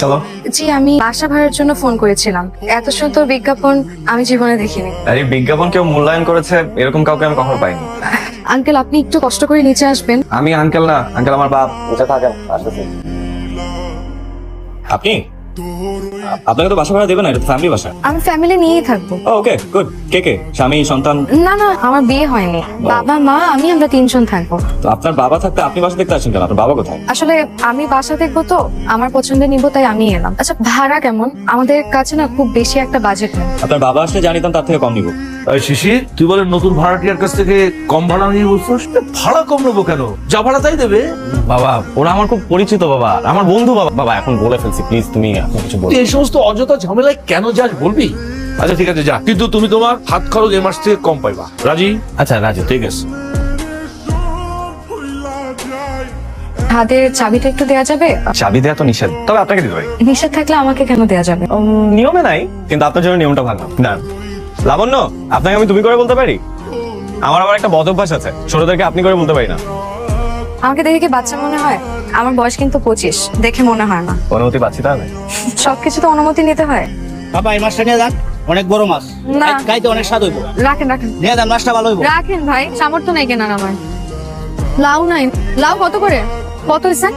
চলো। জি, আমি বাসা ভাড়ার জন্য ফোন করেছিলাম। এত সুন্দর বিজ্ঞাপন আমি জীবনে দেখিনি। আর এই বিজ্ঞাপন কেউ মূল্যায়ন করেছে এরকম কাউকে আমি কখনো পাইনি। আঙ্কেল, আপনি একটু কষ্ট করে নিচে আসবেন। আমি আঙ্কেল না, আঙ্কেল আমার বাপ। নিচে থাকেন, আসতেছি। আপনি আপনাকে তো বাসা ভাড়া দেবে না, এটা ফ্যামিলি বাসা। আমি ফ্যামিলি নিয়েই থাকবো। Okay good. কে কে? স্বামী, সন্তান? না না, আমার বিয়ে হয়নি। বাবা মা আমরা 3 জন থাকবো। তো আপনার বাবা থাকতে আপনি বাসা দেখতে আসেন কেন? আপনার বাবা কোথায়? আসলে আমি বাসা দেখবো তো, আমার পছন্দের নিবো, তাই আমি এলাম। আচ্ছা, ভাড়া কেমন? আমাদের কাছে না খুব বেশি একটা বাজেট নেই। আপনার বাবা আসলে জানিতাম তার থেকে কম নিব। শিশির, তুই বলে নতুন ভাড়াটিয়ার কাছ থেকে কম ভাড়া নিয়ে বলছিস? ভাড়া কম নেবো কেন? যা ভাড়া তাই দেবে। বাবা ওরা আমার খুব পরিচিত বাবা, আমার বন্ধু বাবা। বাবা এখন বলে ফেলছি, প্লিজ তুমি এখন কিছু বলো। তুই এই সমস্ত অযথা ঝামেলায় কেন যাস বলবি? আচ্ছা ঠিক আছে, যা, কিন্তু তুমি তোমার হাত খরচ এ মাস থেকে কম পাইবা। রাজি? আচ্ছা রাজু, ঠিক আছে। হাতের চাবিটা একটু দেয়া যাবে? চাবি দেওয়া তো নিষেধ, তবে আপনাকে দিতে পারি। নিষেধ থাকলে আমাকে কেন দেয়া যাবে? নিয়মে নাই, কিন্তু আপনার জন্য নিয়মটা ভালো না। লাবণ্য, আপনাকে আমি তুমি করে বলতে পারি? আমার আবার একটা বদ অভ্যাস আছে, ছোটদেরকে আপনি করে বলতে পারি না। আমাকে দেখে কি বাচ্চা মনে হয়? আমার বয়স কিন্তু 25, দেখে মনে হয় না। অনুমতি পাচ্ছি তাহলে? সবকিছু তো অনুমতি নিতে হয়। বাবা এই মাছটা নিয়ে যান, অনেক বড় মাছ, না। খাইতে অনেক স্বাদ হইব। রাখেন রাখেন নিয়ে যান, মাছটা ভালো হইব। রাখেন ভাই, সামর্থ্য নাই কেনার আমার। লাউ নাই? লাউ কত করে? কত হয়েছে?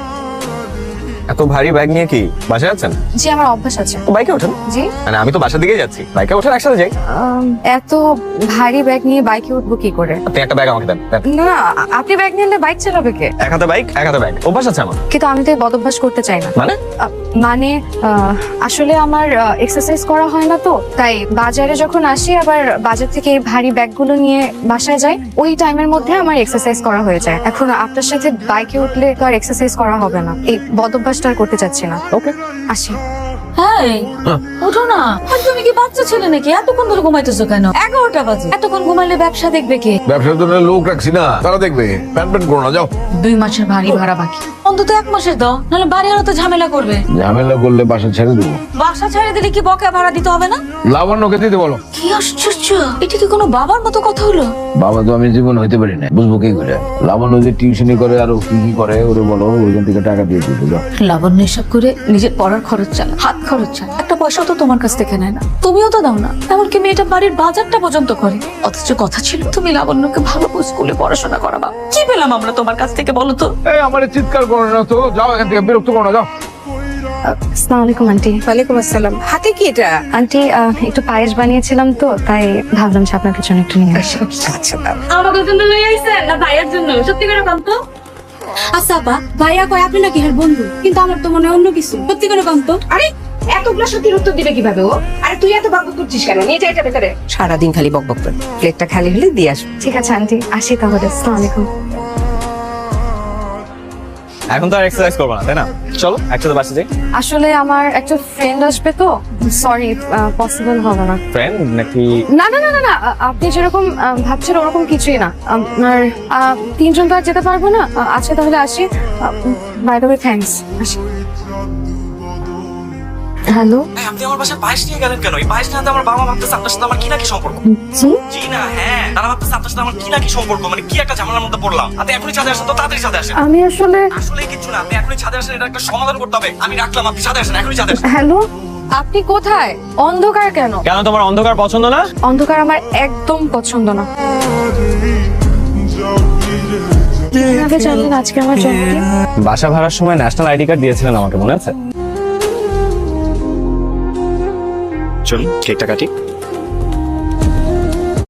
এত ভারী ব্যাগ নিয়ে কি বাসায় আছেন? জি, আমার অভ্যাস আছে। বাইকে ওঠেন? জি। মানে আমি তো বাসার দিকে যাচ্ছি, বাইকে ওঠেন, একসাথে যাই। এত ভারী ব্যাগ নিয়ে বাইকে উঠবো কি করে? আপনি একটা ব্যাগ আমাকে দেন। না, আপনি ব্যাগ নিলে বাইক চালাবে কে? এক হাতে বাইক, এক হাতে ব্যাগ, অভ্যাস আছে আমার। কিন্তু আমি তো এই বদ অভ্যাস করতে চাই না। মানে? মানে আসলে আমার এক্সারসাইজ করা হয় না তো, তাই বাজারে যখন আসি আবার বাজার থেকে এই ভারী ব্যাগগুলো নিয়ে বাসায় যাই, ওই টাইমের মধ্যে আমার এক্সারসাইজ করা হয়ে যায়। এখন আপনার সাথে বাইকে উঠলে তো আর এক্সারসাইজ করা হবে না, এই বদ অভ্যাসটা আর করতে চাচ্ছি না। ওকে, আসি। হ্যাঁ, ওঠো না। আর তুমি কি বাচ্চা ছেলে নাকি? এতক্ষণ ধরে ঘুমাইতেছো কেন? 11টা বাজে। এতক্ষণ ঘুমাইলে ব্যবসা দেখবে কে? ব্যবসার জন্য লোক রাখছি না, তারা দেখবে। প্যান প্যান করো না, যাও। 2 মাসের ভারী ভাড়া বাকি, অন্তত 1 মাসের দাও, নাহলে বাড়ি আরো তো ঝামেলা করবে। ঝামেলা করলে বাসা ছেড়ে দেবো। বাসা ছেড়ে দিলে কি বকেয়া ভাড়া দিতে হবে না? লাবণ্যকে দিতে বলো। কি আশ্চর্য, এটা কি কোনো বাবার মতো কথা হলো? বাবা তো আমি জীবন হইতে পারি না, বুঝবো কি করে? লাবণ্য যে টিউশনি করে আর কি কি করে ওরে বলো, ওইখান থেকে টাকা দিয়ে দিতে যাও। লাবণ্য এসব করে নিজের পড়ার খরচ চালা, হাত খরচ চালা, একটা পয়সাও তো তোমার কাছ থেকে নেয় না, তুমিও তো দাও না। এমনকি মেয়েটা বাড়ির বাজারটা পর্যন্ত করে। অথচ কথা ছিল তুমি লাবণ্যকে ভালো স্কুলে পড়াশোনা করাবা। কি পেলাম আমরা তোমার কাছ থেকে বলো তো? এই আমার চিৎকার করো না তো, যাও এখান থেকে, বিরক্ত করো না, যাও। আসসালামু আলাইকুম আন্টি। ওয়ালাইকুম আসসালাম। হাতে কি এটা? আন্টি, একটু পায়েস বানিয়েছিলাম তো, তাই ভাবলাম যে আপনার জন্য একটু নিয়ে আসি। আচ্ছা দাও। আমাদের জন্য লই আইছেন না ভাইয়ের জন্য? সত্যি করে বল তো। আচ্ছা আপা, ভাইয়া কয় আপনি নাকি এর বন্ধু, কিন্তু আমার তো মনে হয় অন্য কিছু। সত্যি করে বল তো। আরে এতগুলো সত্যির উত্তর দিবে কিভাবে ও? আরে তুই এত বকবক করছিস কেন? নিয়ে যা এটা ভেতরে। সারাদিন খালি বকবক করে। প্লেটটা খালি হলে দিয়ে আসবো। ঠিক আছে আন্টি, আসি তাহলে। আসসালামু আলাইকুম। এখন তো আর এক্সারসাইজ করবো না, তাই না? চলো একসাথে বাসে যাই। আসলে আমার একটা ফ্রেন্ড আসবে তো, সরি, পসিবল হবে না। ফ্রেন্ড নাকি? না না না না না, আপনি যেরকম ভাবছেন ওরকম কিছুই না। আপনার 3 জন তো আর যেতে পারবো না। আচ্ছা তাহলে আসি। By the way, thanks. আসি। হ্যালো। আপনি আমার বাসায় পায়েস নিয়ে গেলেন কেন? এই পায়েস নিয়ে আমার বাবা ভাবতেছে আপনার সাথে আমার কি না কি সম্পর্ক। জি জি না, হ্যাঁ, তারা ভাবতেছে আপনার সাথে আমার কি না কি সম্পর্ক, মানে কি একটা ঝামেলার মধ্যে পড়লাম। আপনি এখনই ছাদে আসেন তো, তাড়াতাড়ি ছাদে আসেন। আমি আসলে আসলে কিছু না, আপনি এখনই ছাদে আসেন, এটা একটা সমাধান করতে হবে। আমি রাখলাম, আপনি ছাদে আসেন, এখনই ছাদে আসেন। হ্যালো, আপনি কোথায়? অন্ধকার কেন? কেন তোমার অন্ধকার পছন্দ না? অন্ধকার আমার একদম পছন্দ না। কিভাবে জানলেন আজকে আমার জন্মদিন? বাসা ভাড়ার সময় ন্যাশনাল আইডি কার্ড দিয়েছিলেন আমাকে, মনে আছে? চলুন কেকটা কাটি।